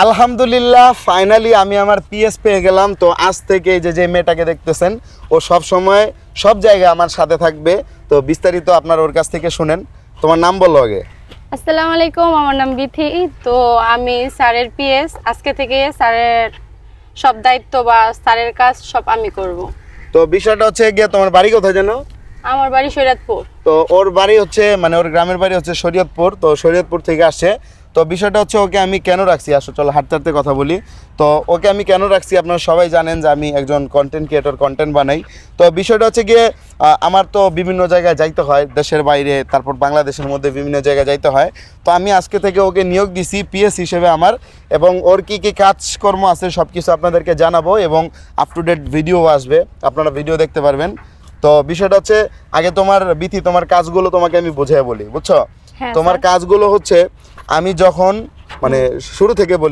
আলহামদুলিল্লাহ ফাইনালি আমি আমার পিএস পেয়ে গেলাম। তো আজ থেকে এই যে মেয়েটাকে দেখতেছেন ও সব সময় সব জায়গায় আমার সাথে থাকবে। তো বিস্তারিত আপনার ওর কাছ থেকে শুনেন। তোমার নাম বলো আগে। আসসালামু আলাইকুম, আমার নাম বিথি। তো আমি স্যারের পিএস। আজকে থেকে স্যারের সব দায়িত্ব বা স্যারের কাজ সব আমি করব। তো বিষয়টা হচ্ছে গিয়ে তোমার বাড়ি কোথায় জানো? আমার বাড়ি শরীয়তপুর। তো ওর বাড়ি হচ্ছে মানে ওর গ্রামের বাড়ি হচ্ছে শরীয়তপুর। তো শরীয়তপুর থেকে আসে। তো বিষয়টা হচ্ছে ওকে আমি কেন রাখছি, আসলে চলো হাঁটতে হাঁটতে কথা বলি। তো ওকে আমি কেন রাখছি আপনারা সবাই জানেন যে আমি একজন কন্টেন্ট ক্রিয়েটর, কন্টেন্ট বানাই। তো বিষয়টা হচ্ছে গিয়ে আমার তো বিভিন্ন জায়গায় যাইতে হয়, দেশের বাইরে, তারপর বাংলাদেশের মধ্যে বিভিন্ন জায়গায় যাইতে হয়। তো আমি আজকে থেকে ওকে নিয়োগ দিছি পিএস হিসেবে আমার, এবং ওর কী কী কাজকর্ম আছে সব কিছু আপনাদেরকে জানাবো, এবং আপ টু ডেট ভিডিও আসবে, আপনারা ভিডিও দেখতে পারবেন। তো বিষয়টা হচ্ছে আগে তোমার বিথি, তোমার কাজগুলো তোমাকে আমি বুঝিয়ে বলি, বুঝছো? হ্যাঁ, তোমার স্যার। কাজগুলো হচ্ছে আমি যখন মানে শুরু থেকে বলি